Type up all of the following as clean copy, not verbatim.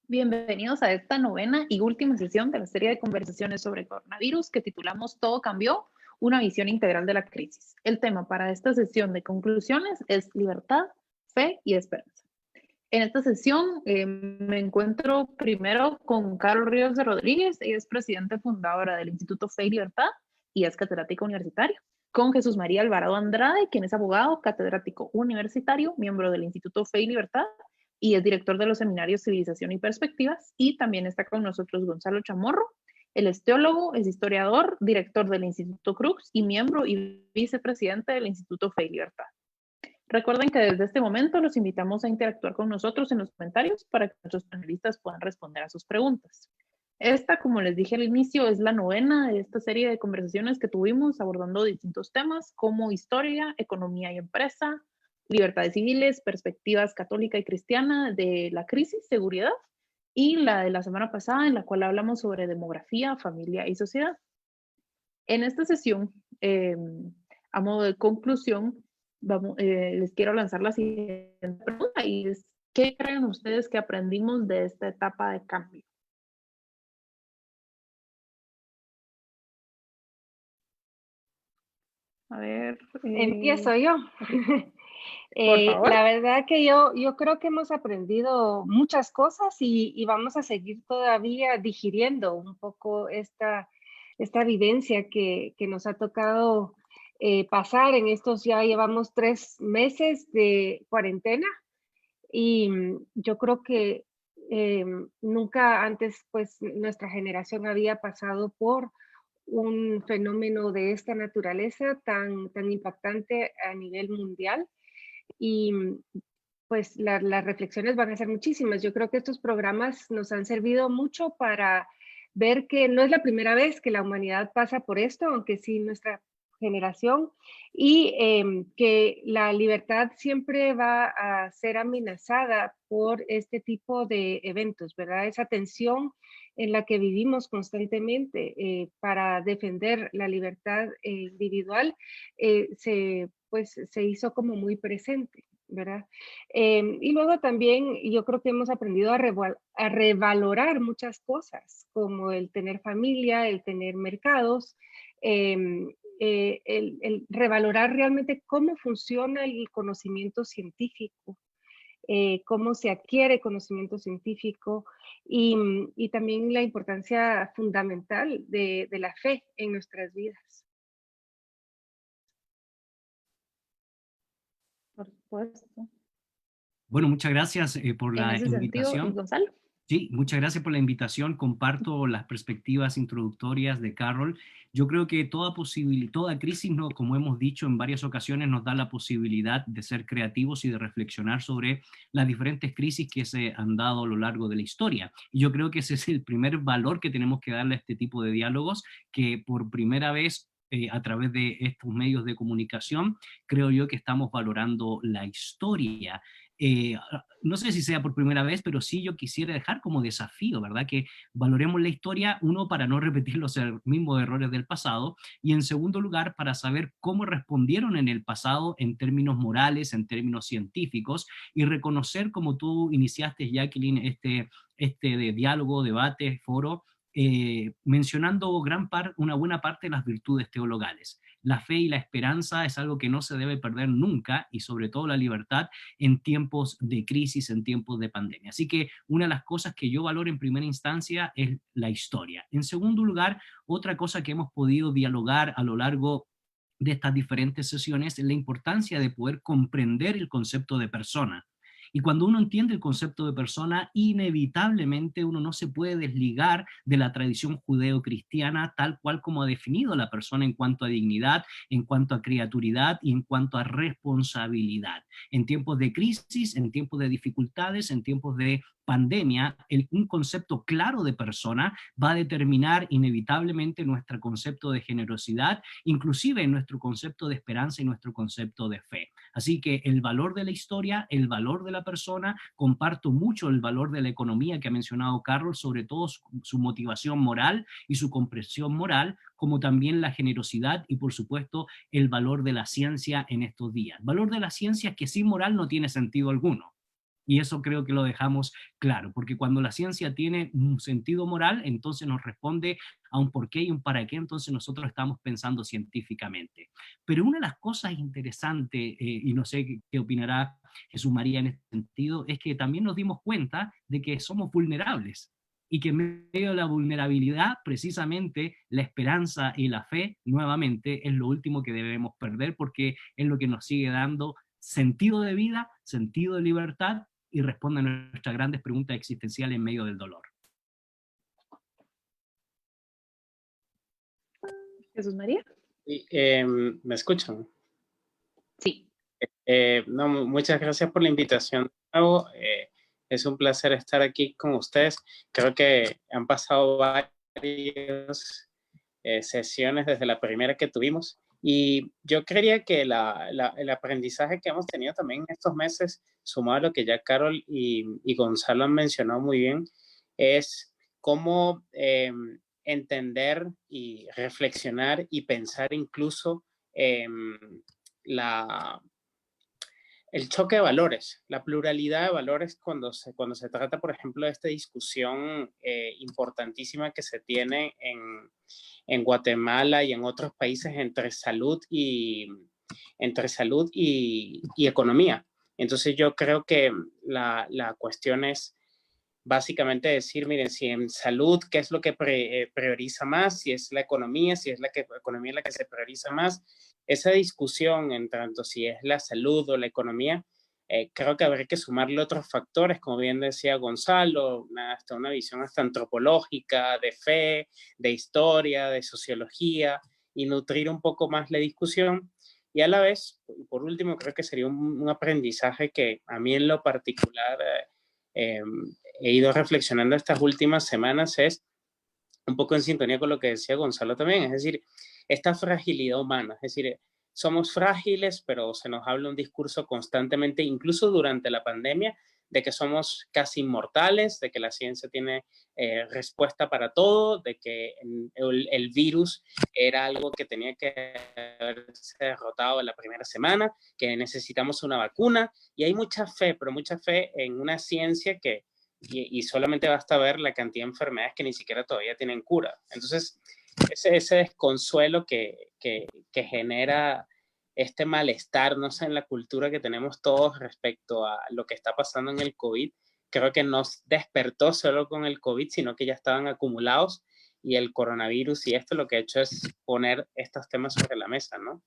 Bienvenidos a esta novena y última sesión de la serie de conversaciones sobre coronavirus que titulamos Todo cambió, una visión integral de la crisis. El tema para esta sesión de conclusiones es libertad, fe y esperanza. En esta sesión me encuentro primero con Carol Ríos de Rodríguez, ella es presidenta fundadora del Instituto Fe y Libertad y es catedrática universitaria. Con Jesús María Alvarado Andrade, quien es abogado, catedrático universitario, miembro del Instituto Fe y Libertad y es director de los seminarios Civilización y Perspectivas. Y también está con nosotros Gonzalo Chamorro, él es teólogo, es historiador, director del Instituto Crux y miembro y vicepresidente del Instituto Fe y Libertad. Recuerden que desde este momento los invitamos a interactuar con nosotros en los comentarios para que nuestros panelistas puedan responder a sus preguntas. Esta, como les dije al inicio, es la novena de esta serie de conversaciones que tuvimos abordando distintos temas como historia, economía y empresa, libertades civiles, perspectivas católica y cristiana de la crisis, seguridad, y la de la semana pasada en la cual hablamos sobre demografía, familia y sociedad. En esta sesión, a modo de conclusión, les quiero lanzar la siguiente pregunta y es, ¿qué creen ustedes que aprendimos de esta etapa de cambio? A ver, Empiezo yo. por favor. La verdad que yo creo que hemos aprendido muchas cosas y vamos a seguir todavía digiriendo un poco esta vivencia que nos ha tocado pasar en estos, ya llevamos 3 meses de cuarentena y yo creo que nunca antes pues nuestra generación había pasado por un fenómeno de esta naturaleza tan impactante a nivel mundial y pues las reflexiones van a ser muchísimas. Yo creo que estos programas nos han servido mucho para ver que no es la primera vez que la humanidad pasa por esto, aunque sí nuestra generación, y que la libertad siempre va a ser amenazada por este tipo de eventos, ¿verdad? Esa tensión en la que vivimos constantemente para defender la libertad individual se hizo como muy presente, ¿verdad? Y luego también yo creo que hemos aprendido a revalorar muchas cosas, como el tener familia, el tener mercados, el revalorar realmente cómo funciona el conocimiento científico, cómo se adquiere conocimiento científico y también la importancia fundamental de la fe en nuestras vidas. Por supuesto. Bueno, muchas gracias por En la ese sentido, invitación. Gonzalo. Sí, muchas gracias por la invitación. Comparto las perspectivas introductorias de Carol. Yo creo que toda crisis, ¿no? Como hemos dicho en varias ocasiones, nos da la posibilidad de ser creativos y de reflexionar sobre las diferentes crisis que se han dado a lo largo de la historia. Y yo creo que ese es el primer valor que tenemos que darle a este tipo de diálogos, que por primera vez a través de estos medios de comunicación, creo yo que estamos valorando la historia. No sé si sea por primera vez, pero sí yo quisiera dejar como desafío, ¿verdad? Que valoremos la historia, uno, para no repetir los mismos errores del pasado, y en segundo lugar, para saber cómo respondieron en el pasado en términos morales, en términos científicos, y reconocer, como tú iniciaste, Jacqueline, este de diálogo, debate, foro, mencionando una buena parte de las virtudes teologales. La fe y la esperanza es algo que no se debe perder nunca, y sobre todo la libertad en tiempos de crisis, en tiempos de pandemia. Así que una de las cosas que yo valoro en primera instancia es la historia. En segundo lugar, otra cosa que hemos podido dialogar a lo largo de estas diferentes sesiones es la importancia de poder comprender el concepto de persona. Y cuando uno entiende el concepto de persona, inevitablemente uno no se puede desligar de la tradición judeo-cristiana tal cual como ha definido a la persona en cuanto a dignidad, en cuanto a criaturidad y en cuanto a responsabilidad. En tiempos de crisis, en tiempos de dificultades, en tiempos de pandemia, un concepto claro de persona va a determinar inevitablemente nuestro concepto de generosidad, inclusive nuestro concepto de esperanza y nuestro concepto de fe. Así que el valor de la historia, el valor de la persona, comparto mucho el valor de la economía que ha mencionado Carlos, sobre todo su motivación moral y su comprensión moral, como también la generosidad y por supuesto el valor de la ciencia en estos días. Valor de la ciencia que sin moral no tiene sentido alguno. Y eso creo que lo dejamos claro, porque cuando la ciencia tiene un sentido moral, entonces nos responde a un por qué y un para qué, entonces nosotros estamos pensando científicamente. Pero una de las cosas interesantes, y no sé qué opinará Jesús María en este sentido, es que también nos dimos cuenta de que somos vulnerables y que en medio de la vulnerabilidad, precisamente la esperanza y la fe, nuevamente, es lo último que debemos perder porque es lo que nos sigue dando sentido de vida, sentido de libertad y responde a nuestras grandes preguntas existenciales en medio del dolor. Jesús María. Sí, ¿me escuchan? Sí. No, muchas gracias por la invitación de nuevo. Es un placer estar aquí con ustedes. Creo que han pasado varias sesiones desde la primera que tuvimos. Y yo creería que el aprendizaje que hemos tenido también en estos meses, sumado a lo que ya Carol y Gonzalo han mencionado muy bien, es cómo entender y reflexionar y pensar incluso el choque de valores, la pluralidad de valores cuando se trata, por ejemplo, de esta discusión importantísima que se tiene en Guatemala y en otros países entre salud y economía. Entonces yo creo que la cuestión es básicamente decir, miren, si en salud, ¿qué es lo que prioriza más? Si es la economía, si es la economía la que se prioriza más. Esa discusión en tanto si es la salud o la economía, creo que habría que sumarle otros factores, como bien decía Gonzalo, hasta una visión hasta antropológica, de fe, de historia, de sociología, y nutrir un poco más la discusión. Y a la vez, por último, creo que sería un aprendizaje que a mí en lo particular he ido reflexionando estas últimas semanas, es un poco en sintonía con lo que decía Gonzalo también, es decir, esta fragilidad humana, es decir, somos frágiles, pero se nos habla un discurso constantemente, incluso durante la pandemia, de que somos casi inmortales, de que la ciencia tiene respuesta para todo, de que el virus era algo que tenía que haberse derrotado en la primera semana, que necesitamos una vacuna, y hay mucha fe, pero mucha fe en una ciencia que, y solamente basta ver la cantidad de enfermedades que ni siquiera todavía tienen cura. Entonces, ese desconsuelo que genera este malestar, no sé, en la cultura que tenemos todos respecto a lo que está pasando en el COVID, creo que no despertó solo con el COVID, sino que ya estaban acumulados, y el coronavirus y esto lo que ha hecho es poner estos temas sobre la mesa, ¿no?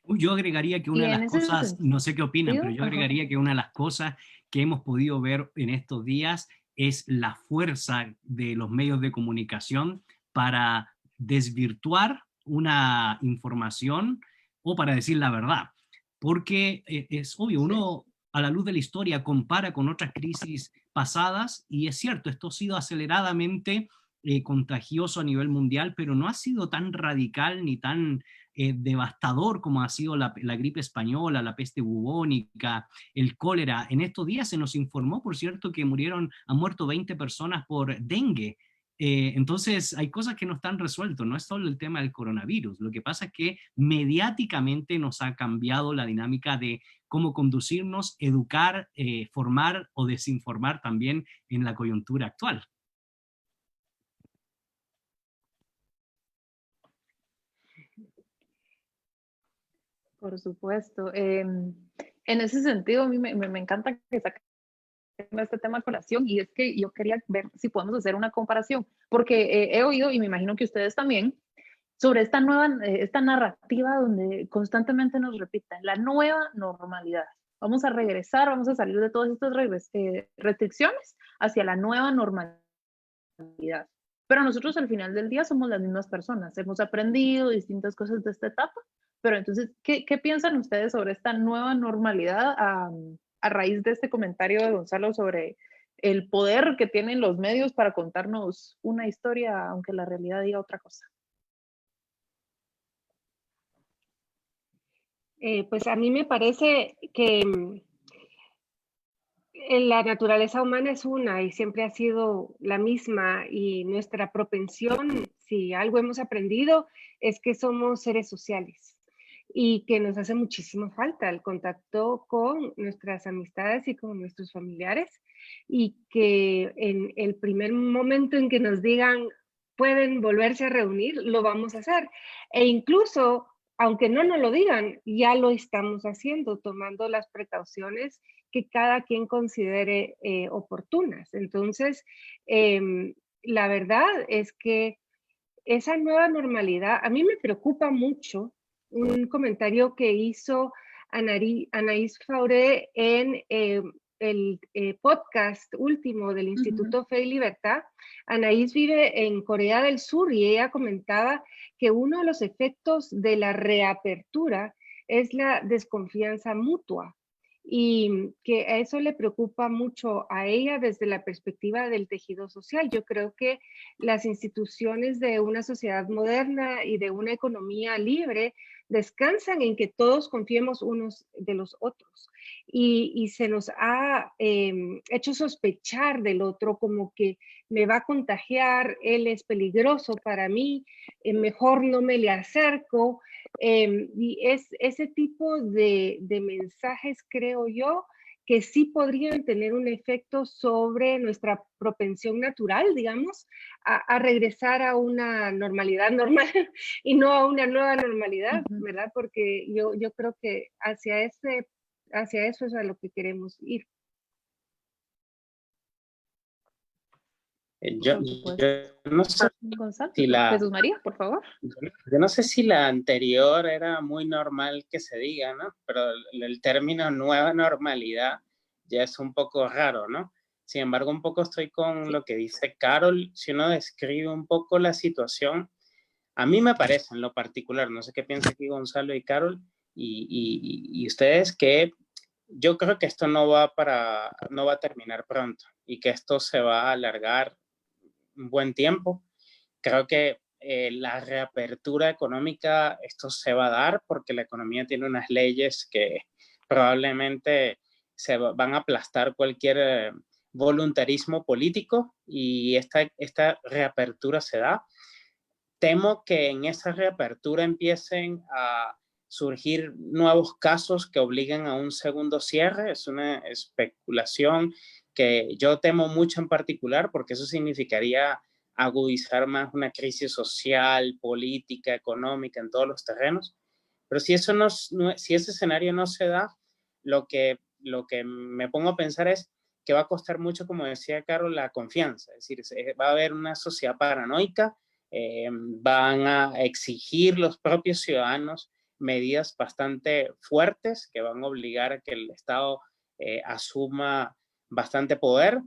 Yo agregaría que una de las cosas, no sé qué opinan, pero yo agregaría que una de las cosas que hemos podido ver en estos días es la fuerza de los medios de comunicación para desvirtuar una información o para decir la verdad. Porque es obvio, uno a la luz de la historia compara con otras crisis pasadas y es cierto, esto ha sido aceleradamente contagioso a nivel mundial, pero no ha sido tan radical ni tan devastador como ha sido la gripe española, la peste bubónica, el cólera. En estos días se nos informó, por cierto, que han muerto 20 personas por dengue. Entonces hay cosas que no están resueltas, no es solo el tema del coronavirus. Lo que pasa es que mediáticamente nos ha cambiado la dinámica de cómo conducirnos, educar, formar o desinformar también en la coyuntura actual. Por supuesto. En ese sentido, a mí me encanta que saquen este tema a colación, y es que yo quería ver si podemos hacer una comparación, porque he oído, y me imagino que ustedes también, sobre esta narrativa donde constantemente nos repiten la nueva normalidad. Vamos a regresar, vamos a salir de todas estas restricciones hacia la nueva normalidad. Pero nosotros al final del día somos las mismas personas, hemos aprendido distintas cosas de esta etapa, pero entonces, ¿qué piensan ustedes sobre esta nueva normalidad a raíz de este comentario de Gonzalo sobre el poder que tienen los medios para contarnos una historia, aunque la realidad diga otra cosa? Pues a mí me parece que la naturaleza humana es una y siempre ha sido la misma, y nuestra propensión, si algo hemos aprendido, es que somos seres sociales. y que nos hace muchísima falta el contacto con nuestras amistades y con nuestros familiares, y que en el primer momento en que nos digan pueden volverse a reunir, lo vamos a hacer. E incluso, aunque no nos lo digan, ya lo estamos haciendo, tomando las precauciones que cada quien considere oportunas. Entonces, la verdad es que esa nueva normalidad, a mí me preocupa mucho un comentario que hizo Anaís Fauré en el podcast último del Instituto Fe y Libertad. Anaís vive en Corea del Sur y ella comentaba que uno de los efectos de la reapertura es la desconfianza mutua, y que a eso le preocupa mucho a ella desde la perspectiva del tejido social. Yo creo que las instituciones de una sociedad moderna y de una economía libre descansan en que todos confiemos unos de los otros, y se nos ha hecho sospechar del otro, como que me va a contagiar, él es peligroso para mí, mejor no me le acerco. Y es ese tipo de mensajes, creo yo, que sí podrían tener un efecto sobre nuestra propensión natural, digamos, a regresar a una normalidad normal y no a una nueva normalidad, ¿verdad? Porque yo creo que hacia eso es a lo que queremos ir. Yo no sé Gonzalo, si Jesús María, por favor. Yo no sé si la anterior era muy normal que se diga, ¿no? Pero el término nueva normalidad ya es un poco raro, ¿no? Sin embargo, un poco estoy con lo que dice Carol. Si uno describe un poco la situación, a mí me parece en lo particular, no sé qué piensa aquí Gonzalo y Carol y ustedes, que yo creo que esto no va a terminar pronto y que esto se va a alargar un buen tiempo. Creo que la reapertura económica, esto se va a dar porque la economía tiene unas leyes que probablemente van a aplastar cualquier voluntarismo político, y esta reapertura se da. Temo que en esa reapertura empiecen a surgir nuevos casos que obliguen a un segundo cierre. Es una especulación que yo temo mucho en particular, porque eso significaría agudizar más una crisis social, política, económica en todos los terrenos. Pero si si ese escenario no se da, lo que me pongo a pensar es que va a costar mucho, como decía Carlos, la confianza. Es decir, va a haber una sociedad paranoica, van a exigir los propios ciudadanos medidas bastante fuertes que van a obligar a que el Estado asuma bastante poder.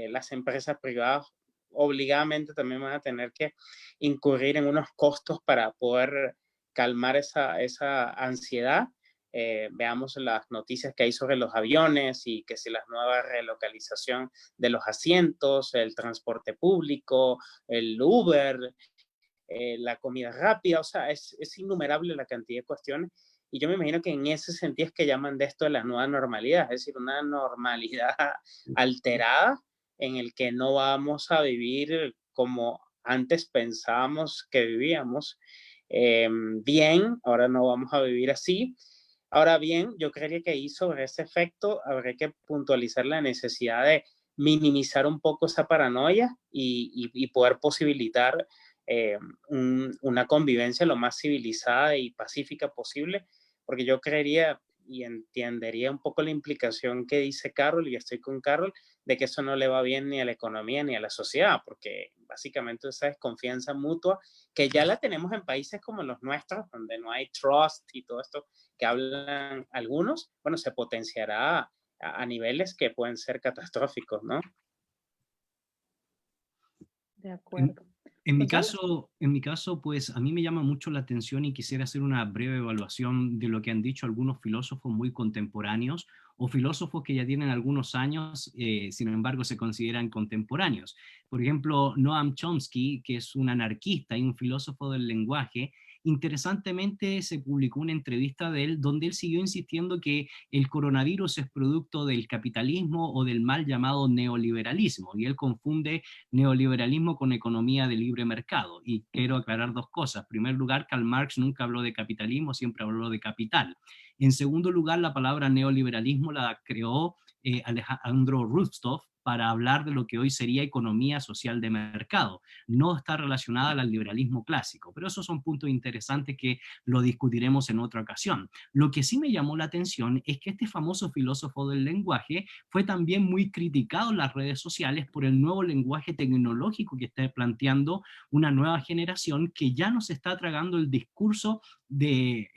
Las empresas privadas obligadamente también van a tener que incurrir en unos costos para poder calmar esa ansiedad. Veamos las noticias que hay sobre los aviones y que si la nueva relocalización de los asientos, el transporte público, el Uber, la comida rápida, o sea, es innumerable la cantidad de cuestiones. Y yo me imagino que en ese sentido es que llaman de esto de la nueva normalidad, es decir, una normalidad alterada en el que no vamos a vivir como antes pensábamos que vivíamos. Bien, ahora no vamos a vivir así. Ahora bien, yo creería que ahí sobre ese efecto habría que puntualizar la necesidad de minimizar un poco esa paranoia y poder posibilitar una convivencia lo más civilizada y pacífica posible, porque yo creería y entendería un poco la implicación que dice Carol, y estoy con Carol, de que eso no le va bien ni a la economía ni a la sociedad, porque básicamente esa desconfianza mutua que ya la tenemos en países como los nuestros, donde no hay trust y todo esto que hablan algunos, bueno, se potenciará a niveles que pueden ser catastróficos, ¿no? De acuerdo. En mi caso, pues a mí me llama mucho la atención y quisiera hacer una breve evaluación de lo que han dicho algunos filósofos muy contemporáneos o filósofos que ya tienen algunos años, sin embargo se consideran contemporáneos. Por ejemplo, Noam Chomsky, que es un anarquista y un filósofo del lenguaje, interesantemente se publicó una entrevista de él donde él siguió insistiendo que el coronavirus es producto del capitalismo o del mal llamado neoliberalismo, y él confunde neoliberalismo con economía de libre mercado. Y quiero aclarar dos cosas. En primer lugar, Karl Marx nunca habló de capitalismo, siempre habló de capital. En segundo lugar, la palabra neoliberalismo la creó Alejandro Rostow para hablar de lo que hoy sería economía social de mercado. No está relacionada al liberalismo clásico, pero esos son puntos interesantes que lo discutiremos en otra ocasión. Lo que sí me llamó la atención es que este famoso filósofo del lenguaje fue también muy criticado en las redes sociales por el nuevo lenguaje tecnológico que está planteando una nueva generación que ya nos está tragando el discurso de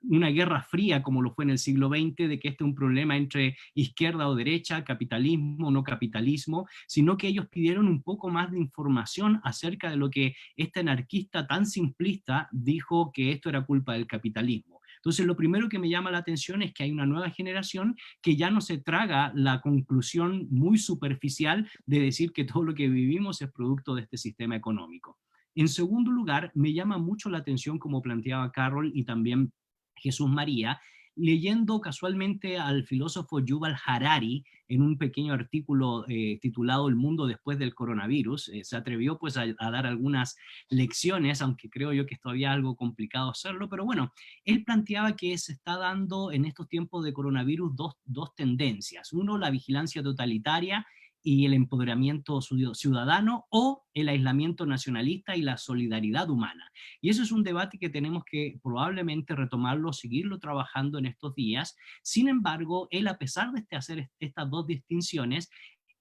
una guerra fría como lo fue en el siglo XX, de que este es un problema entre izquierda o derecha, capitalismo o no capitalismo, sino que ellos pidieron un poco más de información acerca de lo que este anarquista tan simplista dijo, que esto era culpa del capitalismo. Entonces, lo primero que me llama la atención es que hay una nueva generación que ya no se traga la conclusión muy superficial de decir que todo lo que vivimos es producto de este sistema económico. En segundo lugar, me llama mucho la atención, como planteaba Carol y también Jesús María, leyendo casualmente al filósofo Yuval Harari en un pequeño artículo titulado El mundo después del coronavirus. Se atrevió pues a dar algunas lecciones, aunque creo yo que es todavía algo complicado hacerlo, pero bueno, él planteaba que se está dando en estos tiempos de coronavirus dos tendencias. Uno, la vigilancia totalitaria y el empoderamiento ciudadano, o el aislamiento nacionalista y la solidaridad humana. Y eso es un debate que tenemos que probablemente retomarlo, seguirlo trabajando en estos días. Sin embargo, él, a pesar de hacer estas dos distinciones,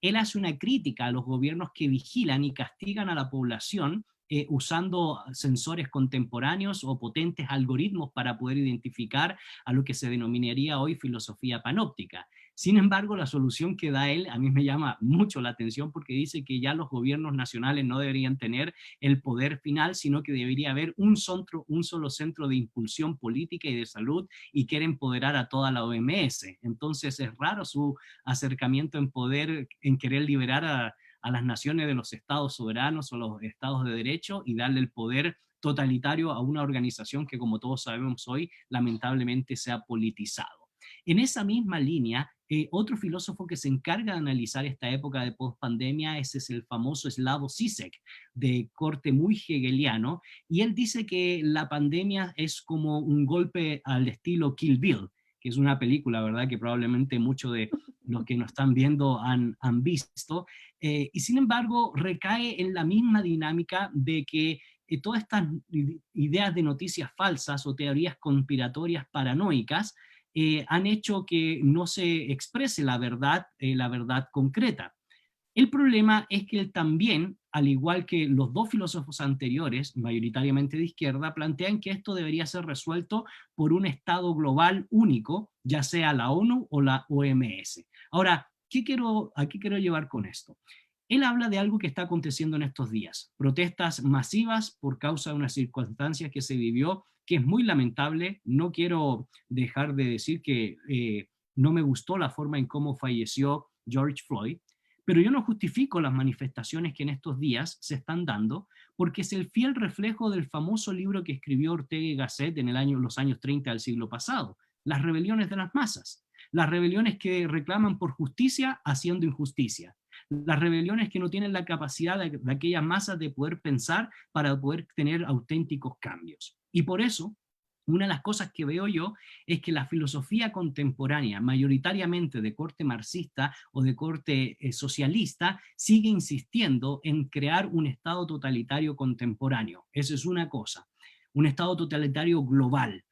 él hace una crítica a los gobiernos que vigilan y castigan a la población usando sensores contemporáneos o potentes algoritmos para poder identificar a lo que se denominaría hoy filosofía panóptica. Sin embargo, la solución que da él a mí me llama mucho la atención, porque dice que ya los gobiernos nacionales no deberían tener el poder final, sino que debería haber un solo centro de impulsión política y de salud, y quiere empoderar a toda la OMS. Entonces es raro su acercamiento en querer liberar a las naciones de los estados soberanos o los estados de derecho y darle el poder totalitario a una organización que, como todos sabemos hoy, lamentablemente se ha politizado. En esa misma línea, otro filósofo que se encarga de analizar esta época de post-pandemia es el famoso Slavoj Žižek, de corte muy hegeliano, y él dice que la pandemia es como un golpe al estilo Kill Bill, que es una película, ¿verdad?, que probablemente muchos de los que nos están viendo han visto, y sin embargo recae en la misma dinámica de que todas estas ideas de noticias falsas o teorías conspiratorias paranoicas han hecho que no se exprese la verdad concreta. El problema es que él también, al igual que los dos filósofos anteriores, mayoritariamente de izquierda, plantean que esto debería ser resuelto por un Estado global único, ya sea la ONU o la OMS. Ahora, ¿a qué quiero llevar con esto? Él habla de algo que está aconteciendo en estos días, protestas masivas por causa de unas circunstancias que se vivió, que es muy lamentable. No quiero dejar de decir que no me gustó la forma en cómo falleció George Floyd, pero yo no justifico las manifestaciones que en estos días se están dando, porque es el fiel reflejo del famoso libro que escribió Ortega y Gasset en los años 30 del siglo pasado, Las rebeliones de las masas, las rebeliones que reclaman por justicia haciendo injusticia, las rebeliones que no tienen la capacidad de aquellas masas de poder pensar para poder tener auténticos cambios. Y por eso, una de las cosas que veo yo es que la filosofía contemporánea, mayoritariamente de corte marxista o de corte socialista, sigue insistiendo en crear un Estado totalitario contemporáneo. Eso es una cosa, un Estado totalitario global.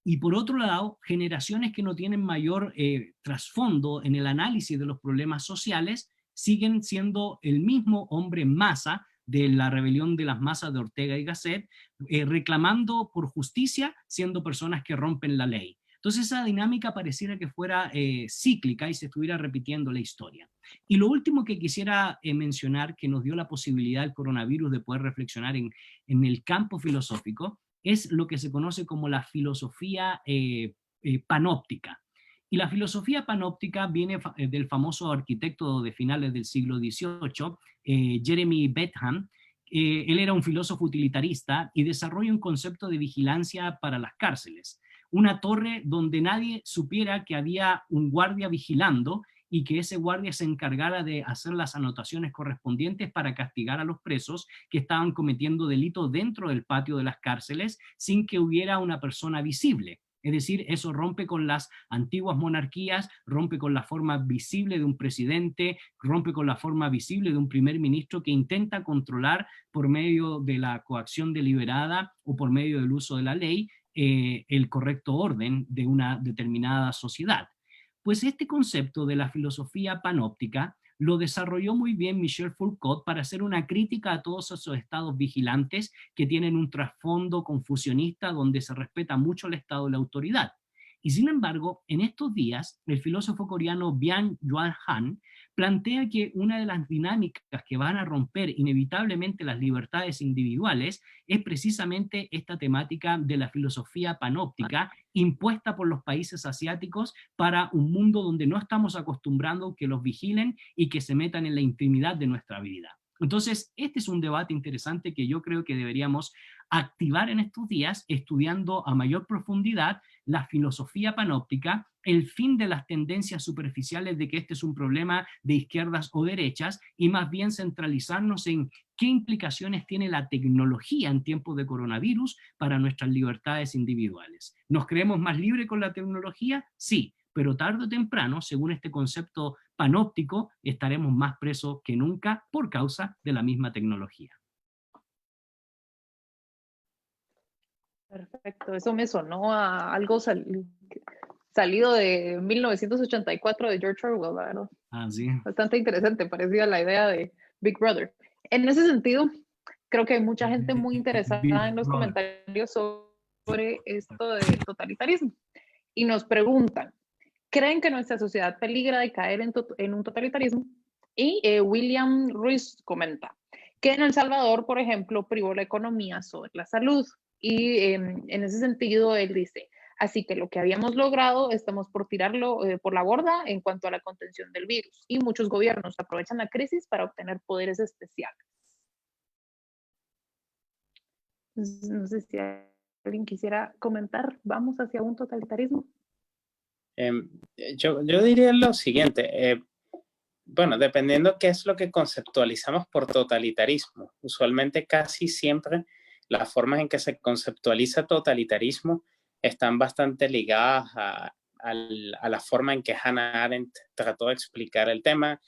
Y por otro lado, generaciones que no tienen mayor trasfondo en el análisis de los problemas sociales siguen siendo el mismo hombre masa de la rebelión de las masas de Ortega y Gasset, reclamando por justicia, siendo personas que rompen la ley. Entonces esa dinámica pareciera que fuera cíclica y se estuviera repitiendo la historia. Y lo último que quisiera mencionar, que nos dio la posibilidad el coronavirus de poder reflexionar en el campo filosófico, es lo que se conoce como la filosofía panóptica. Y la filosofía panóptica viene del famoso arquitecto de finales del siglo XVIII, Jeremy Bentham, él era un filósofo utilitarista y desarrolla un concepto de vigilancia para las cárceles. Una torre donde nadie supiera que había un guardia vigilando y que ese guardia se encargara de hacer las anotaciones correspondientes para castigar a los presos que estaban cometiendo delitos dentro del patio de las cárceles sin que hubiera una persona visible. Es decir, eso rompe con las antiguas monarquías, rompe con la forma visible de un presidente, rompe con la forma visible de un primer ministro que intenta controlar por medio de la coacción deliberada o por medio del uso de la ley el correcto orden de una determinada sociedad. Pues este concepto de la filosofía panóptica lo desarrolló muy bien Michel Foucault para hacer una crítica a todos esos estados vigilantes que tienen un trasfondo confucionista donde se respeta mucho el estado de la autoridad. Y sin embargo, en estos días, el filósofo coreano Byung-Chul Han plantea que una de las dinámicas que van a romper inevitablemente las libertades individuales es precisamente esta temática de la filosofía panóptica impuesta por los países asiáticos para un mundo donde no estamos acostumbrando que los vigilen y que se metan en la intimidad de nuestra vida. Entonces, este es un debate interesante que yo creo que deberíamos activar en estos días, estudiando a mayor profundidad la filosofía panóptica, el fin de las tendencias superficiales de que este es un problema de izquierdas o derechas, y más bien centralizarnos en qué implicaciones tiene la tecnología en tiempos de coronavirus para nuestras libertades individuales. ¿Nos creemos más libres con la tecnología? Sí, pero tarde o temprano, según este concepto panóptico, estaremos más presos que nunca por causa de la misma tecnología. Perfecto, eso me sonó a algo salido de 1984 de George Orwell, ¿verdad? Ah, sí. Bastante interesante, parecida a la idea de Big Brother. En ese sentido, creo que hay mucha gente muy interesada en los comentarios sobre esto del totalitarismo. Y nos preguntan, ¿creen que nuestra sociedad peligra de caer en un totalitarismo? Y William Ruiz comenta que en El Salvador, por ejemplo, privó la economía sobre la salud. Y en ese sentido, él dice, así que lo que habíamos logrado estamos por tirarlo por la borda en cuanto a la contención del virus. Y muchos gobiernos aprovechan la crisis para obtener poderes especiales. No sé si alguien quisiera comentar, ¿vamos hacia un totalitarismo? Yo diría lo siguiente, bueno, dependiendo qué es lo que conceptualizamos por totalitarismo. Usualmente casi siempre las formas en que se conceptualiza totalitarismo están bastante ligadas a la forma en que Hannah Arendt trató de explicar el tema,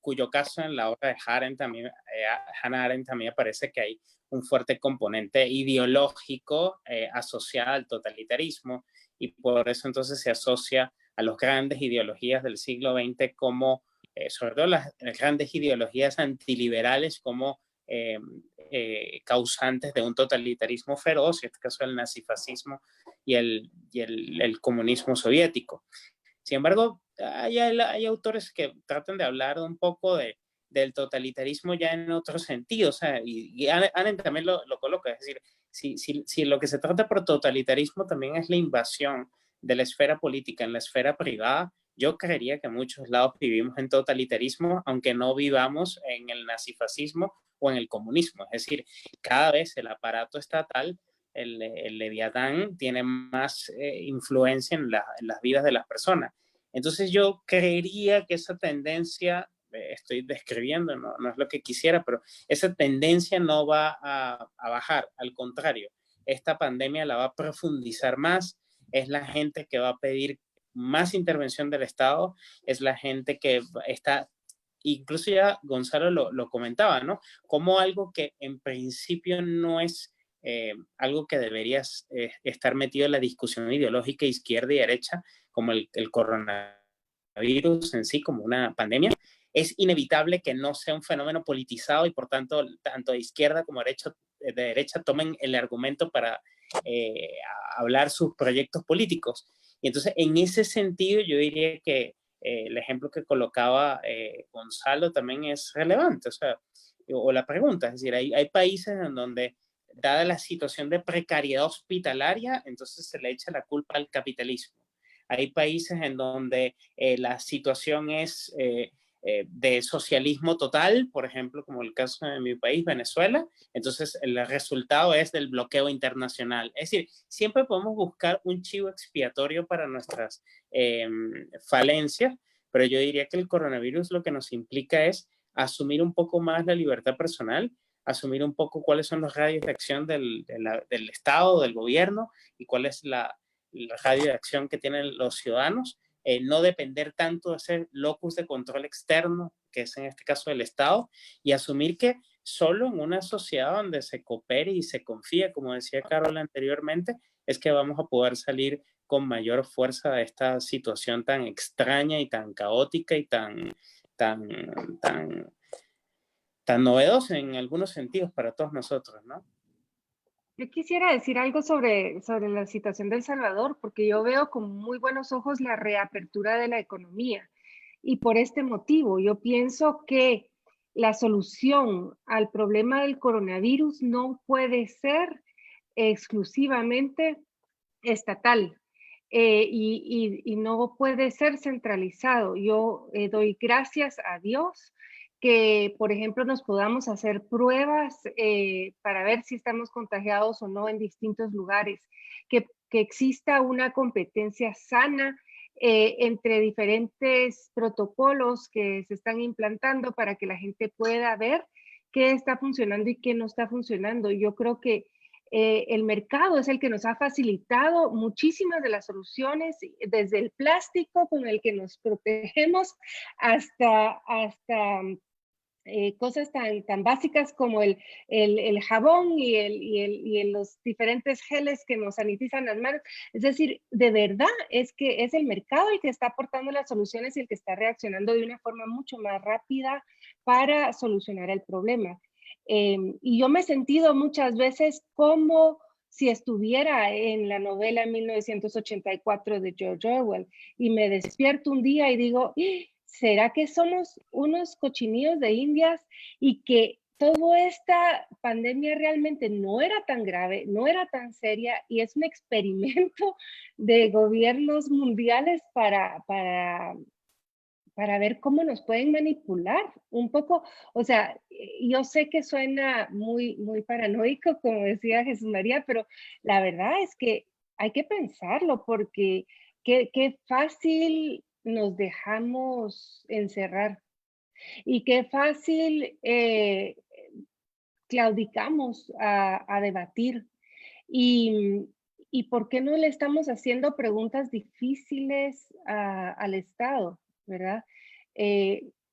cuyo caso en la obra de Hannah Arendt también me parece que hay un fuerte componente ideológico asociado al totalitarismo, y por eso entonces se asocia a las grandes ideologías del siglo XX como, sobre todo las grandes ideologías antiliberales como causantes de un totalitarismo feroz, en este caso el nazifascismo y el comunismo soviético. Sin embargo, hay autores que tratan de hablar un poco del totalitarismo ya en otro sentido, o sea, y Arendt también lo coloca, es decir, si lo que se trata por totalitarismo también es la invasión de la esfera política en la esfera privada, yo creería que en muchos lados vivimos en totalitarismo, aunque no vivamos en el nazifascismo o en el comunismo. Es decir, cada vez el aparato estatal, el Leviatán, tiene más influencia en las vidas de las personas. Entonces yo creería que esa tendencia, estoy describiendo, no es lo que quisiera, pero esa tendencia no va a bajar, al contrario, esta pandemia la va a profundizar más, es la gente que va a pedir más intervención del Estado, es la gente que está, incluso ya Gonzalo lo comentaba, ¿no? Como algo que en principio no es algo que deberías estar metido en la discusión ideológica izquierda y derecha, como el coronavirus en sí, como una pandemia, es inevitable que no sea un fenómeno politizado y por tanto, tanto de izquierda como de derecha tomen el argumento para hablar sus proyectos políticos. Y entonces, en ese sentido, yo diría que el ejemplo que colocaba Gonzalo también es relevante, o la pregunta, es decir, hay países en donde, dada la situación de precariedad hospitalaria, entonces se le echa la culpa al capitalismo. Hay países en donde la situación es de socialismo total, por ejemplo, como el caso de mi país, Venezuela. Entonces, el resultado es del bloqueo internacional. Es decir, siempre podemos buscar un chivo expiatorio para nuestras falencias, pero yo diría que el coronavirus lo que nos implica es asumir un poco más la libertad personal, asumir un poco cuáles son los radios de acción del Estado, del gobierno, y cuál es la radio de acción que tienen los ciudadanos. No depender tanto de ese locus de control externo, que es en este caso el Estado, y asumir que solo en una sociedad donde se coopere y se confía, como decía Carol anteriormente, es que vamos a poder salir con mayor fuerza de esta situación tan extraña y tan caótica y tan novedosa en algunos sentidos para todos nosotros, ¿no? Yo quisiera decir algo sobre la situación de El Salvador, porque yo veo con muy buenos ojos la reapertura de la economía. Y por este motivo, yo pienso que la solución al problema del coronavirus no puede ser exclusivamente estatal. Y no puede ser centralizado. Yo doy gracias a Dios que, por ejemplo, nos podamos hacer pruebas para ver si estamos contagiados o no en distintos lugares, que exista una competencia sana entre diferentes protocolos que se están implantando para que la gente pueda ver qué está funcionando y qué no está funcionando. Yo creo que el mercado es el que nos ha facilitado muchísimas de las soluciones, desde el plástico con el que nos protegemos hasta cosas tan básicas como el jabón y los diferentes geles que nos sanitizan las manos. Es decir, de verdad es que es el mercado el que está aportando las soluciones y el que está reaccionando de una forma mucho más rápida para solucionar el problema. Y yo me he sentido muchas veces como si estuviera en la novela 1984 de George Orwell y me despierto un día y digo, ¿será que somos unos cochinillos de indias y que toda esta pandemia realmente no era tan grave, no era tan seria y es un experimento de gobiernos mundiales para ver cómo nos pueden manipular un poco? O sea, yo sé que suena muy paranoico, como decía Jesús María, pero la verdad es que hay que pensarlo porque qué fácil nos dejamos encerrar y qué fácil claudicamos a debatir. ¿Y por qué no le estamos haciendo preguntas difíciles al Estado, verdad?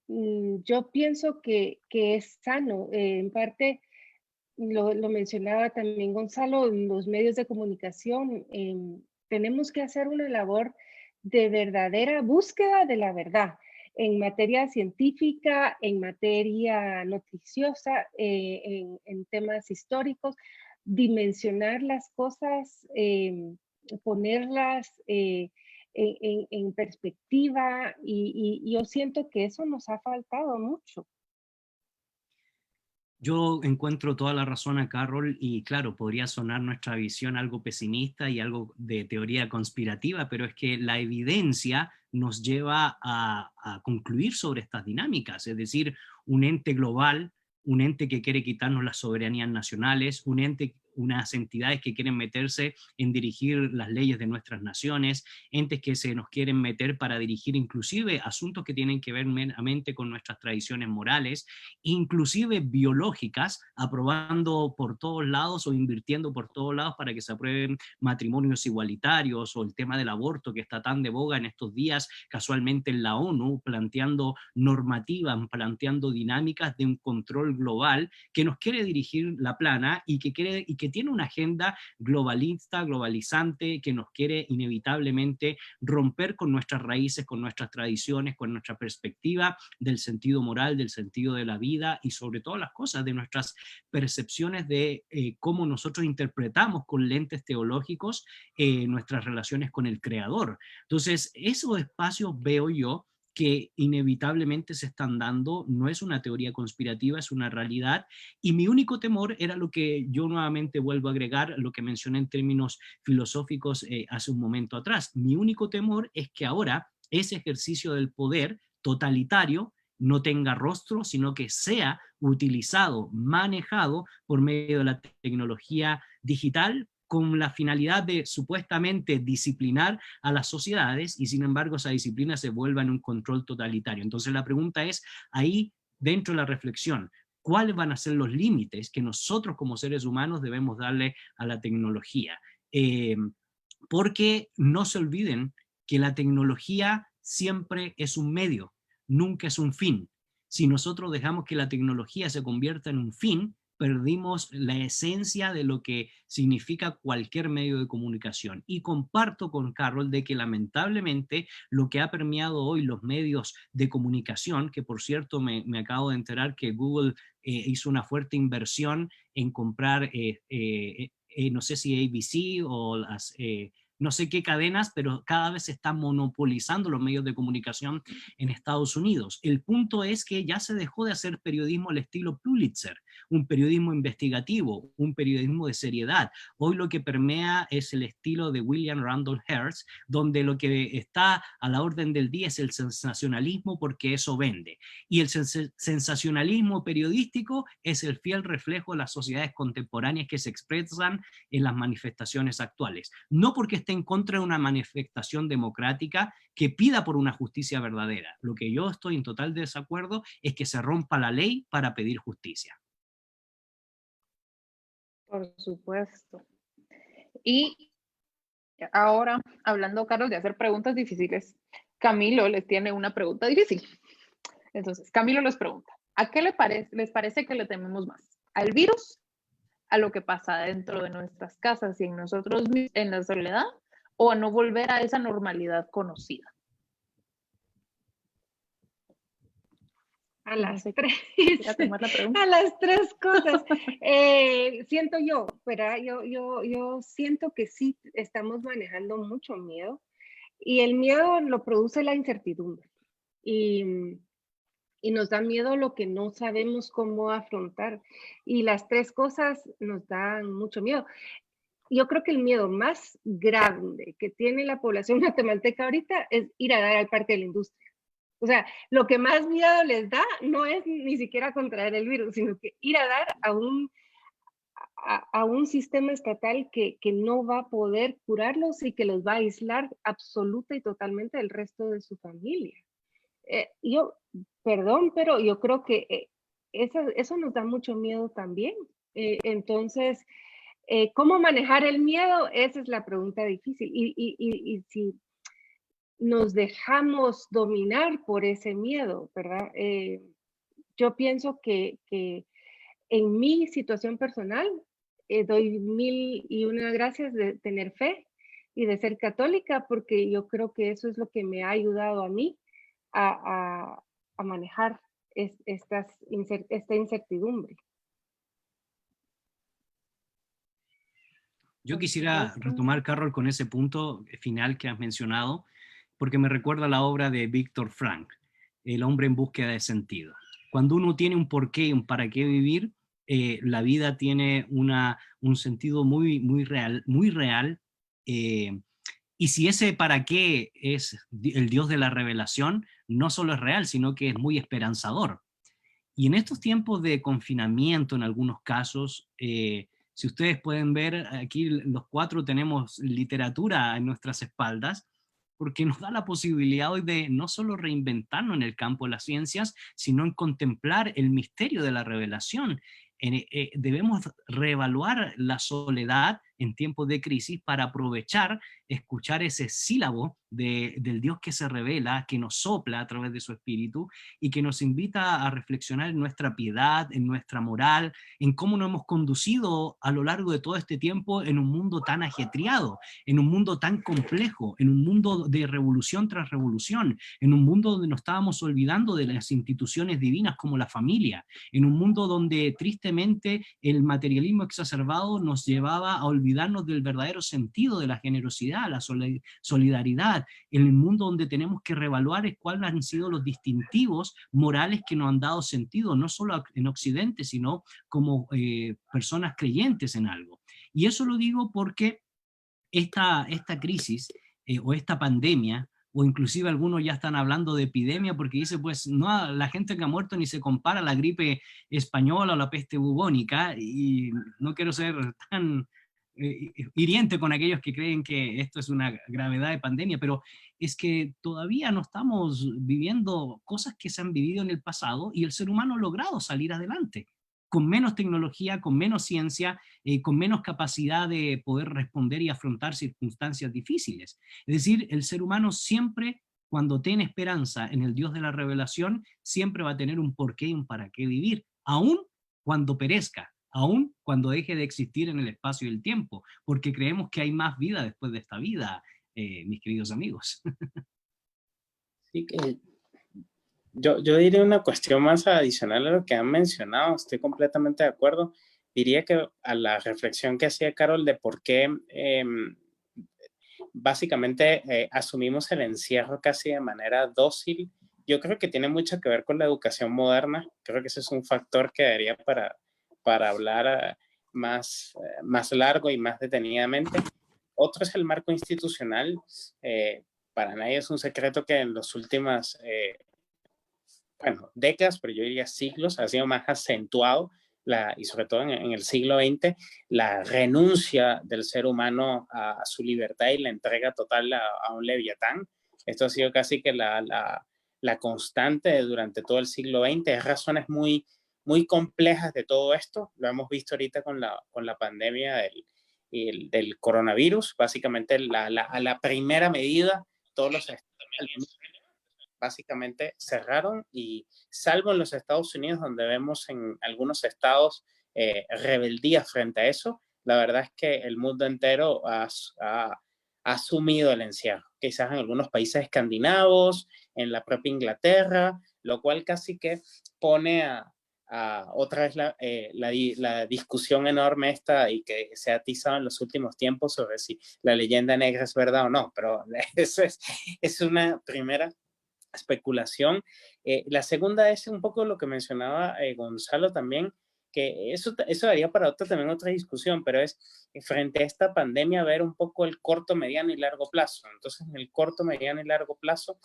Yo pienso que es sano. En parte, lo mencionaba también Gonzalo, en los medios de comunicación, tenemos que hacer una labor de verdadera búsqueda de la verdad en materia científica, en materia noticiosa, en temas históricos, dimensionar las cosas, ponerlas en perspectiva y yo siento que eso nos ha faltado mucho. Yo encuentro toda la razón a Carol y claro, podría sonar nuestra visión algo pesimista y algo de teoría conspirativa, pero es que la evidencia nos lleva a concluir sobre estas dinámicas, es decir, un ente global, un ente que quiere quitarnos las soberanías nacionales, unas entidades que quieren meterse en dirigir las leyes de nuestras naciones, entes que se nos quieren meter para dirigir inclusive asuntos que tienen que ver meramente con nuestras tradiciones morales, inclusive biológicas, aprobando por todos lados o invirtiendo por todos lados para que se aprueben matrimonios igualitarios, o el tema del aborto que está tan de boga en estos días, casualmente en la ONU, planteando normativas, planteando dinámicas de un control global que nos quiere dirigir la plana y que tiene una agenda globalista, globalizante, que nos quiere inevitablemente romper con nuestras raíces, con nuestras tradiciones, con nuestra perspectiva del sentido moral, del sentido de la vida y sobre todas las cosas, de nuestras percepciones de cómo nosotros interpretamos con lentes teológicos nuestras relaciones con el Creador. Entonces, esos espacios veo yo que inevitablemente se están dando, no es una teoría conspirativa, es una realidad, y mi único temor era lo que yo nuevamente vuelvo a agregar, lo que mencioné en términos filosóficos hace un momento atrás. Mi único temor es que ahora ese ejercicio del poder totalitario no tenga rostro, sino que sea utilizado, manejado por medio de la tecnología digital con la finalidad de supuestamente disciplinar a las sociedades, y sin embargo esa disciplina se vuelva en un control totalitario. Entonces la pregunta es, ahí dentro de la reflexión, ¿cuáles van a ser los límites que nosotros como seres humanos debemos darle a la tecnología? Porque no se olviden que la tecnología siempre es un medio, nunca es un fin. Si nosotros dejamos que la tecnología se convierta en un fin, perdimos la esencia de lo que significa cualquier medio de comunicación. Y comparto con Carol de que lamentablemente lo que ha permeado hoy los medios de comunicación, que por cierto me acabo de enterar que Google hizo una fuerte inversión en comprar, no sé si ABC o las... no sé qué cadenas, pero cada vez se están monopolizando los medios de comunicación en Estados Unidos. El punto es que ya se dejó de hacer periodismo al estilo Pulitzer, un periodismo investigativo, un periodismo de seriedad. Hoy lo que permea es el estilo de William Randolph Hearst, donde lo que está a la orden del día es el sensacionalismo, porque eso vende. Y el sensacionalismo periodístico es el fiel reflejo de las sociedades contemporáneas que se expresan en las manifestaciones actuales. No porque esté en contra de una manifestación democrática que pida por una justicia verdadera. Lo que yo estoy en total desacuerdo es que se rompa la ley para pedir justicia. Por supuesto. Y ahora, hablando, Carlos, de hacer preguntas difíciles, Camilo les tiene una pregunta difícil. Entonces, Camilo les pregunta, ¿a qué les parece que le tememos más? ¿Al virus? ¿A lo que pasa dentro de nuestras casas y en nosotros mismos, en la soledad? ¿O a no volver a esa normalidad conocida? A las tres. A las tres cosas. Siento yo, ¿verdad? Yo siento que sí estamos manejando mucho miedo, y el miedo lo produce la incertidumbre. Y nos da miedo lo que no sabemos cómo afrontar. Y las tres cosas nos dan mucho miedo. Yo creo que el miedo más grande que tiene la población guatemalteca ahorita es ir a dar al parque de la industria. O sea, lo que más miedo les da no es ni siquiera contraer el virus, sino que ir a dar a un sistema estatal que no va a poder curarlos y que los va a aislar absoluta y totalmente del resto de su familia. Perdón, pero yo creo que eso nos da mucho miedo también. Entonces, ¿cómo manejar el miedo? Esa es la pregunta difícil. Y si nos dejamos dominar por ese miedo, ¿verdad? Yo pienso que en mi situación personal, doy 1001 gracias de tener fe y de ser católica, porque yo creo que eso es lo que me ha ayudado a mí a manejar esta incertidumbre. Yo quisiera retomar, Carol, con ese punto final que has mencionado, porque me recuerda la obra de Viktor Frankl, El hombre en búsqueda de sentido. Cuando uno tiene un porqué y un para qué vivir, la vida tiene un sentido muy real. Y si ese para qué es el Dios de la revelación, no solo es real, sino que es muy esperanzador. Y en estos tiempos de confinamiento, en algunos casos, si ustedes pueden ver, aquí los cuatro tenemos literatura en nuestras espaldas, porque nos da la posibilidad hoy de no solo reinventarnos en el campo de las ciencias, sino en contemplar el misterio de la revelación. Debemos reevaluar la soledad en tiempos de crisis para aprovechar, escuchar ese sílabo del Dios que se revela, que nos sopla a través de su espíritu y que nos invita a reflexionar en nuestra piedad, en nuestra moral, en cómo nos hemos conducido a lo largo de todo este tiempo en un mundo tan ajetreado, en un mundo tan complejo, en un mundo de revolución tras revolución, en un mundo donde nos estábamos olvidando de las instituciones divinas como la familia, en un mundo donde tristemente el materialismo exacerbado nos llevaba a olvidarnos del verdadero sentido de la generosidad, la solidaridad, en el mundo donde tenemos que reevaluar cuáles han sido los distintivos morales que nos han dado sentido, no solo en Occidente, sino como personas creyentes en algo. Y eso lo digo porque esta crisis o esta pandemia o inclusive algunos ya están hablando de epidemia porque dice, pues no, la gente que ha muerto ni se compara a la gripe española o la peste bubónica, y no quiero ser tan hiriente con aquellos que creen que esto es una gravedad de pandemia, pero es que todavía no estamos viviendo cosas que se han vivido en el pasado y el ser humano ha logrado salir adelante con menos tecnología, con menos ciencia, con menos capacidad de poder responder y afrontar circunstancias difíciles. Es decir, el ser humano siempre, cuando tiene esperanza en el Dios de la revelación, siempre va a tener un porqué y un para qué vivir, aún cuando perezca, aún cuando deje de existir en el espacio y el tiempo, porque creemos que hay más vida después de esta vida, mis queridos amigos. Sí, que yo diría una cuestión más adicional a lo que han mencionado, estoy completamente de acuerdo. Diría que a la reflexión que hacía Carol de por qué básicamente asumimos el encierro casi de manera dócil, yo creo que tiene mucho que ver con la educación moderna. Creo que ese es un factor que daría para hablar más largo y más detenidamente. Otro es el marco institucional. Para nadie es un secreto que en las últimas décadas, pero yo diría siglos, ha sido más acentuado, y sobre todo en el siglo XX, la renuncia del ser humano a su libertad y la entrega total a un leviatán. Esto ha sido casi que la constante durante todo el siglo XX. Hay razones muy complejas de todo esto. Lo hemos visto ahorita con la pandemia del coronavirus. Básicamente, a la primera medida, todos los básicamente cerraron, y salvo en los Estados Unidos, donde vemos en algunos estados rebeldía frente a eso, la verdad es que el mundo entero ha asumido el encierro, quizás en algunos países escandinavos, en la propia Inglaterra, lo cual casi que pone otra vez la discusión enorme esta y que se ha atizado en los últimos tiempos sobre si la leyenda negra es verdad o no, pero eso es una primera especulación. La segunda es un poco lo que mencionaba Gonzalo también, que eso daría para también otra discusión, pero es frente a esta pandemia ver un poco el corto, mediano y largo plazo. Entonces, en el corto, mediano y largo plazo,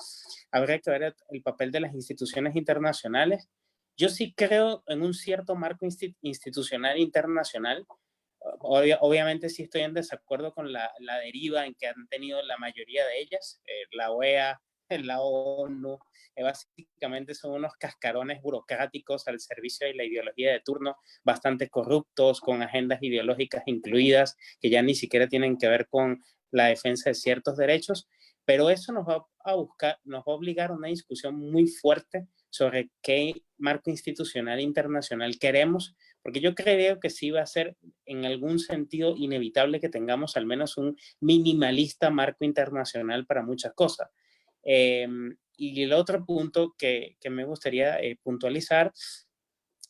habría que ver el papel de las instituciones internacionales. Yo sí creo en un cierto marco institucional internacional. Obviamente sí estoy en desacuerdo con la deriva en que han tenido la mayoría de ellas, la OEA, la ONU, básicamente son unos cascarones burocráticos al servicio de la ideología de turno, bastante corruptos, con agendas ideológicas incluidas, que ya ni siquiera tienen que ver con la defensa de ciertos derechos, pero eso nos va a obligar a una discusión muy fuerte sobre qué marco institucional internacional queremos, porque yo creo que sí va a ser en algún sentido inevitable que tengamos al menos un minimalista marco internacional para muchas cosas. Y el otro punto que me gustaría puntualizar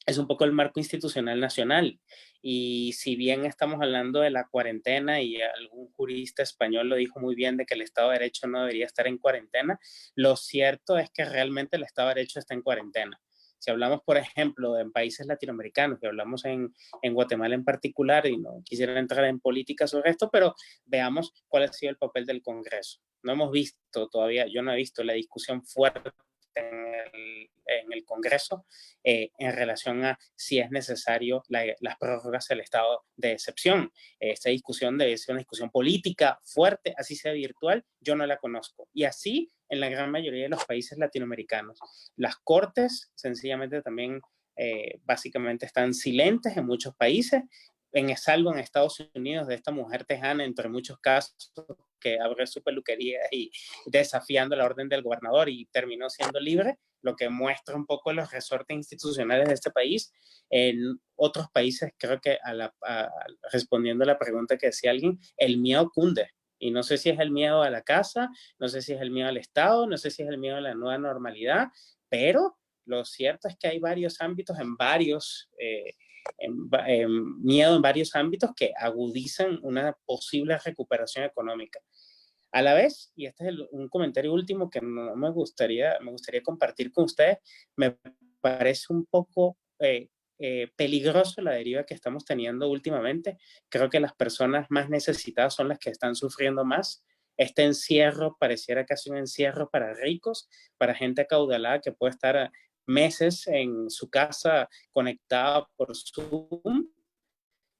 es un poco el marco institucional nacional. Y si bien estamos hablando de la cuarentena, y algún jurista español lo dijo muy bien de que el Estado de Derecho no debería estar en cuarentena, lo cierto es que realmente el Estado de Derecho está en cuarentena. Si hablamos, por ejemplo, en países latinoamericanos, que hablamos en Guatemala en particular, y no quisiera entrar en política sobre esto, pero veamos cuál ha sido el papel del Congreso. No hemos visto todavía, yo no he visto la discusión fuerte en el Congreso en relación a si es necesario las prórrogas del estado de excepción. Esta discusión debe ser una discusión política fuerte, así sea virtual, yo no la conozco. Y así en la gran mayoría de los países latinoamericanos. Las cortes sencillamente también básicamente están silentes en muchos países, salvo en Estados Unidos, de esta mujer tejana, entre muchos casos, que abrió su peluquería y desafiando la orden del gobernador y terminó siendo libre, lo que muestra un poco los resortes institucionales de este país. En otros países, creo que respondiendo a la pregunta que decía alguien, el miedo cunde. Y no sé si es el miedo a la casa, no sé si es el miedo al Estado, no sé si es el miedo a la nueva normalidad, pero lo cierto es que hay varios ámbitos miedo en varios ámbitos que agudizan una posible recuperación económica. A la vez, y este es un comentario último que no me gustaría compartir con ustedes, me parece un poco peligroso la deriva que estamos teniendo últimamente. Creo que las personas más necesitadas son las que están sufriendo más. este encierro pareciera casi un encierro para ricos, para gente acaudalada que puede estar meses en su casa conectada por Zoom.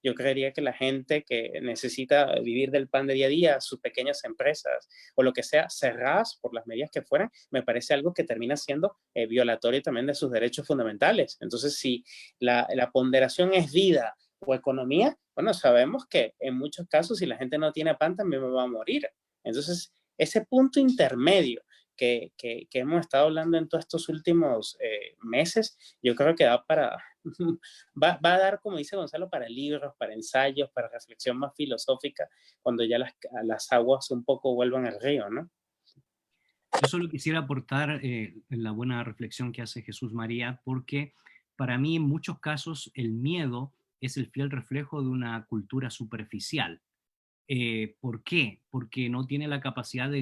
Yo creería que la gente que necesita vivir del pan de día a día, sus pequeñas empresas o lo que sea, cerradas por las medidas que fueran, me parece algo que termina siendo violatorio también de sus derechos fundamentales. Entonces, si la ponderación es vida o economía, bueno, sabemos que en muchos casos, si la gente no tiene pan, también va a morir. Entonces, ese punto intermedio que hemos estado hablando en todos estos últimos meses, yo creo que da para va a dar, como dice Gonzalo, para libros, para ensayos, para reflexión más filosófica, cuando ya las aguas un poco vuelvan al río, ¿no? Yo solo quisiera aportar en la buena reflexión que hace Jesús María, porque para mí en muchos casos el miedo es el fiel reflejo de una cultura superficial. ¿Por qué? Porque no tiene la capacidad de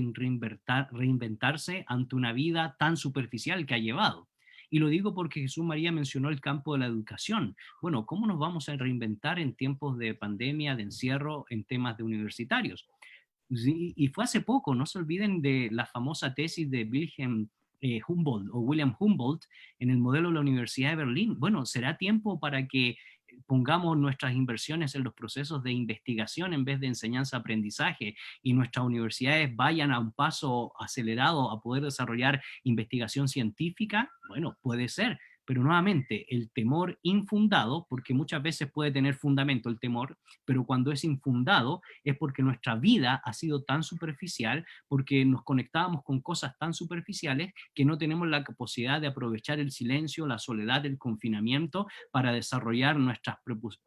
reinventarse ante una vida tan superficial que ha llevado. Y lo digo porque Jesús María mencionó el campo de la educación. Bueno, ¿cómo nos vamos a reinventar en tiempos de pandemia, de encierro, en temas de universitarios? Sí, y fue hace poco, no se olviden de la famosa tesis de Wilhelm Humboldt o William Humboldt en el modelo de la Universidad de Berlín. Bueno, será tiempo para que pongamos nuestras inversiones en los procesos de investigación en vez de enseñanza-aprendizaje y nuestras universidades vayan a un paso acelerado a poder desarrollar investigación científica. Bueno, puede ser, pero nuevamente el temor infundado, porque muchas veces puede tener fundamento el temor, pero cuando es infundado es porque nuestra vida ha sido tan superficial, porque nos conectábamos con cosas tan superficiales que no tenemos la capacidad de aprovechar el silencio, la soledad, el confinamiento para desarrollar nuestras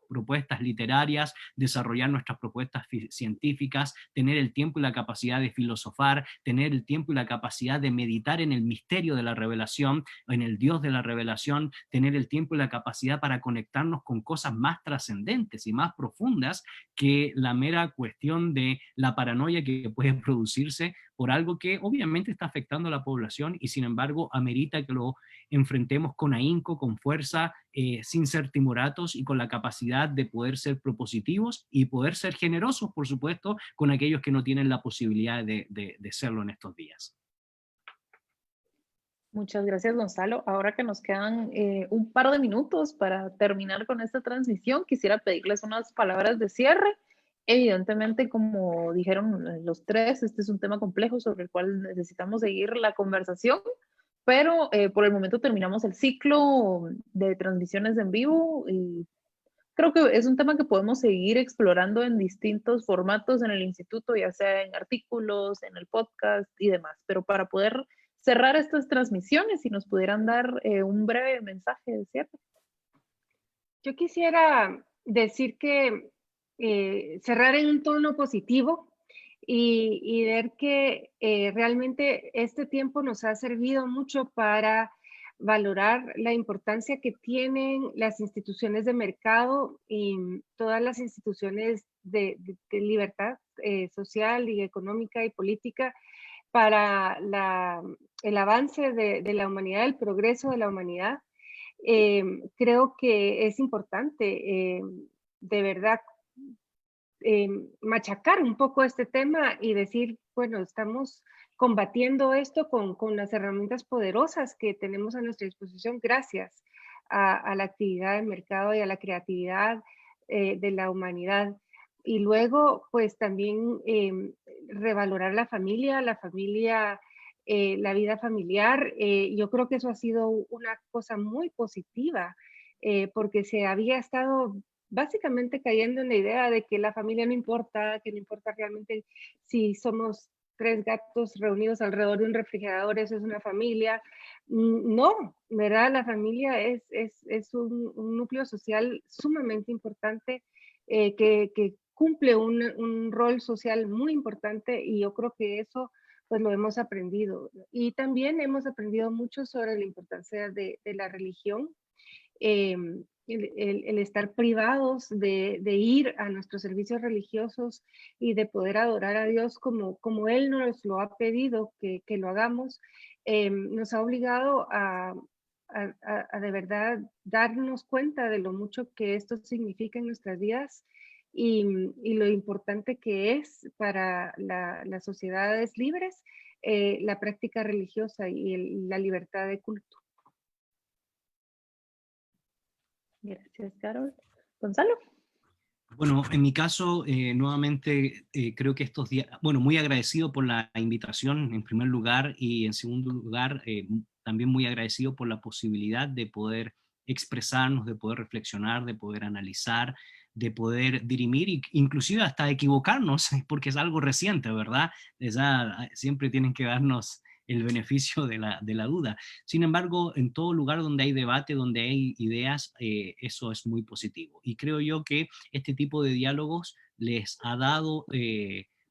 propuestas literarias, desarrollar nuestras propuestas científicas, tener el tiempo y la capacidad de filosofar, tener el tiempo y la capacidad de meditar en el misterio de la revelación, en el Dios de la revelación, tener el tiempo y la capacidad para conectarnos con cosas más trascendentes y más profundas que la mera cuestión de la paranoia que puede producirse por algo que obviamente está afectando a la población y sin embargo amerita que lo enfrentemos con ahínco, con fuerza, sin ser timoratos y con la capacidad de poder ser propositivos y poder ser generosos, por supuesto, con aquellos que no tienen la posibilidad de serlo en estos días. Muchas gracias, Gonzalo. Ahora que nos quedan un par de minutos para terminar con esta transmisión, quisiera pedirles unas palabras de cierre. Evidentemente, como dijeron los tres, este es un tema complejo sobre el cual necesitamos seguir la conversación, pero por el momento terminamos el ciclo de transmisiones en vivo y creo que es un tema que podemos seguir explorando en distintos formatos en el instituto, ya sea en artículos, en el podcast y demás. Pero para poder cerrar estas transmisiones, si nos pudieran dar un breve mensaje de cierre. Yo quisiera decir que cerrar en un tono positivo y ver que realmente este tiempo nos ha servido mucho para valorar la importancia que tienen las instituciones de mercado y todas las instituciones de libertad social y económica y política para el avance de la humanidad, el progreso de la humanidad. Creo que es importante de verdad machacar un poco este tema y decir, bueno, estamos combatiendo esto con las herramientas poderosas que tenemos a nuestra disposición gracias a la actividad del mercado y a la creatividad de la humanidad. Y luego, pues también revalorar la familia, la vida familiar. Yo creo que eso ha sido una cosa muy positiva porque se había estado básicamente cayendo en la idea de que la familia no importa, que no importa realmente si somos 3 gatos reunidos alrededor de un refrigerador, eso es una familia. No, ¿verdad? La familia es un núcleo social sumamente importante que cumple un rol social muy importante y yo creo que eso pues lo hemos aprendido. Y también hemos aprendido mucho sobre la importancia de la religión. El estar privados de ir a nuestros servicios religiosos y de poder adorar a Dios como Él nos lo ha pedido que lo hagamos, nos ha obligado a de verdad darnos cuenta de lo mucho que esto significa en nuestras vidas y lo importante que es para las sociedades libres la práctica religiosa y la libertad de culto. Gracias, Carol. Gonzalo. Bueno, en mi caso, nuevamente, creo que estos días, bueno, muy agradecido por la invitación en primer lugar y en segundo lugar, también muy agradecido por la posibilidad de poder expresarnos, de poder reflexionar, de poder analizar, de poder dirimir e inclusive hasta equivocarnos, porque es algo reciente, ¿verdad? Siempre tienen que darnos el beneficio de la duda. Sin embargo, en todo lugar donde hay debate, donde hay ideas, eso es muy positivo. Y creo yo que este tipo de diálogos les ha dado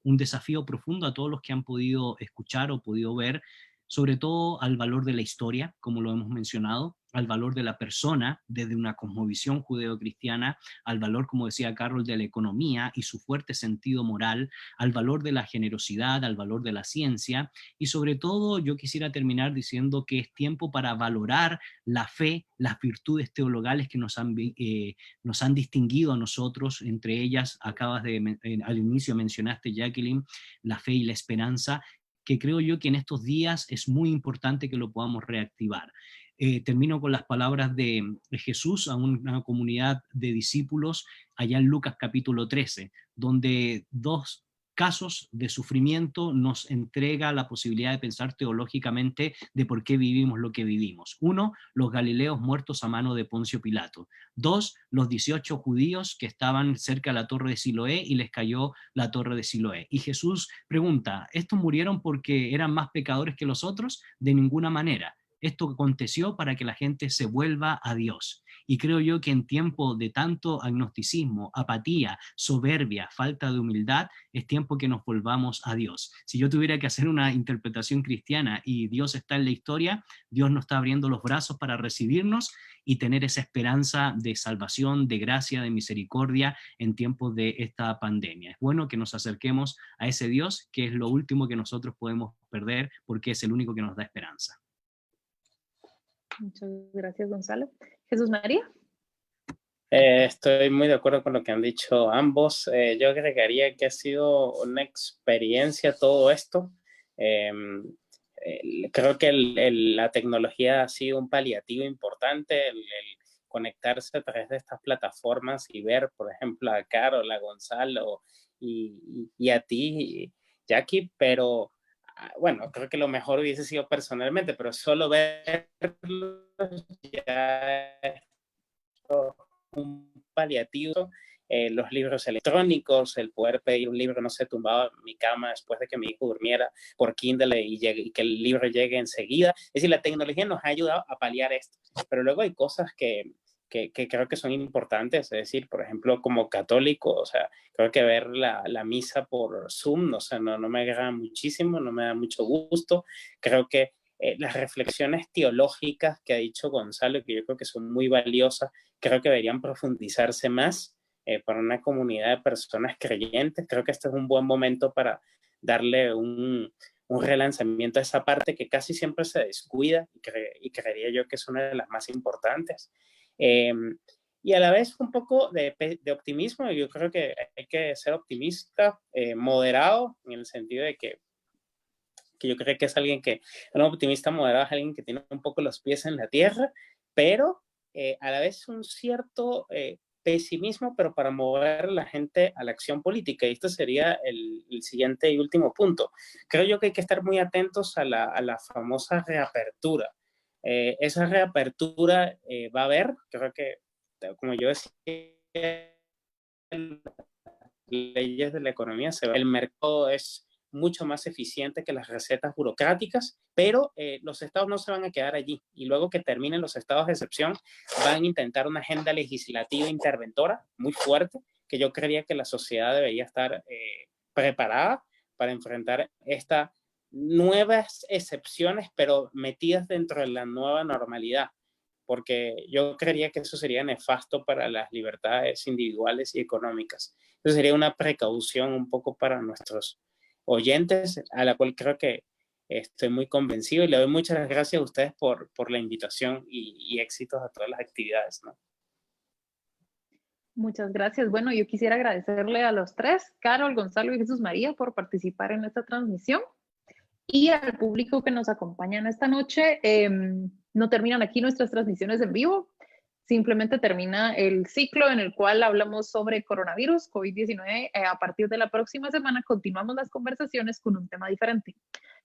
un desafío profundo a todos los que han podido escuchar o podido ver, sobre todo al valor de la historia, como lo hemos mencionado, al valor de la persona desde una cosmovisión judeocristiana, al valor, como decía Carol, de la economía y su fuerte sentido moral, al valor de la generosidad, al valor de la ciencia, y sobre todo yo quisiera terminar diciendo que es tiempo para valorar la fe, las virtudes teologales que nos han distinguido a nosotros, entre ellas al inicio mencionaste, Jacqueline, la fe y la esperanza, que creo yo que en estos días es muy importante que lo podamos reactivar. Termino con las palabras de Jesús a una comunidad de discípulos allá en Lucas capítulo 13, donde dos casos de sufrimiento nos entrega la posibilidad de pensar teológicamente de por qué vivimos lo que vivimos. Uno, los galileos muertos a mano de Poncio Pilato. Dos, los 18 judíos que estaban cerca de la torre de Siloé y les cayó la torre de Siloé. Y Jesús pregunta, ¿estos murieron porque eran más pecadores que los otros? De ninguna manera. Esto aconteció para que la gente se vuelva a Dios. Y creo yo que en tiempo de tanto agnosticismo, apatía, soberbia, falta de humildad, es tiempo que nos volvamos a Dios. Si yo tuviera que hacer una interpretación cristiana y Dios está en la historia, Dios nos está abriendo los brazos para recibirnos y tener esa esperanza de salvación, de gracia, de misericordia en tiempos de esta pandemia. Es bueno que nos acerquemos a ese Dios, que es lo último que nosotros podemos perder, porque es el único que nos da esperanza. Muchas gracias, Gonzalo. Jesús María. Estoy muy de acuerdo con lo que han dicho ambos. Yo agregaría que ha sido una experiencia todo esto. Creo que la tecnología ha sido un paliativo importante, el conectarse a través de estas plataformas y ver, por ejemplo, a Carol, a Gonzalo y a ti, Jackie, pero bueno, creo que lo mejor hubiese sido personalmente, pero solo verlos ya es un paliativo. Los libros electrónicos, el poder pedir un libro, no sé, tumbado en mi cama después de que mi hijo durmiera por Kindle y que el libro llegue enseguida. Es decir, la tecnología nos ha ayudado a paliar esto, pero luego hay cosas que creo que son importantes, es decir, por ejemplo, como católico, o sea, creo que ver la misa por Zoom, o sea, no me agrada muchísimo, no me da mucho gusto. Creo que las reflexiones teológicas que ha dicho Gonzalo, que yo creo que son muy valiosas, creo que deberían profundizarse más para una comunidad de personas creyentes. Creo que este es un buen momento para darle un relanzamiento a esa parte que casi siempre se descuida y creería yo que es una de las más importantes. Y a la vez un poco de optimismo. Yo creo que hay que ser optimista, moderado, en el sentido de que yo creo que es alguien un optimista moderado es alguien que tiene un poco los pies en la tierra, pero a la vez un cierto pesimismo, pero para mover a la gente a la acción política. Y esto sería el siguiente y último punto. Creo yo que hay que estar muy atentos a la famosa reapertura. Esa reapertura va a haber, creo que, como yo decía, leyes de la economía, el mercado es mucho más eficiente que las recetas burocráticas, pero los estados no se van a quedar allí y luego que terminen los estados de excepción van a intentar una agenda legislativa interventora muy fuerte, que yo creería que la sociedad debería estar preparada para enfrentar estas nuevas excepciones, pero metidas dentro de la nueva normalidad, porque yo creería que eso sería nefasto para las libertades individuales y económicas. Eso sería una precaución un poco para nuestros oyentes, a la cual creo que estoy muy convencido y le doy muchas gracias a ustedes por la invitación y éxitos a todas las actividades, ¿no? Muchas gracias. Bueno, yo quisiera agradecerle a los tres, Carol, Gonzalo y Jesús María, por participar en esta transmisión y al público que nos acompaña en esta noche. No terminan aquí nuestras transmisiones en vivo, simplemente termina el ciclo en el cual hablamos sobre coronavirus, COVID-19. A partir de la próxima semana continuamos las conversaciones con un tema diferente.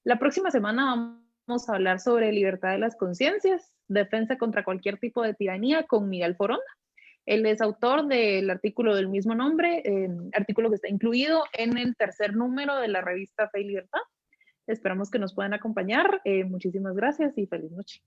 La próxima semana vamos a hablar sobre libertad de las conciencias, defensa contra cualquier tipo de tiranía con Miguel Foronda. Él es autor del artículo del mismo nombre, artículo que está incluido en el tercer número de la revista Fe y Libertad. Esperamos que nos puedan acompañar. Muchísimas gracias y feliz noche.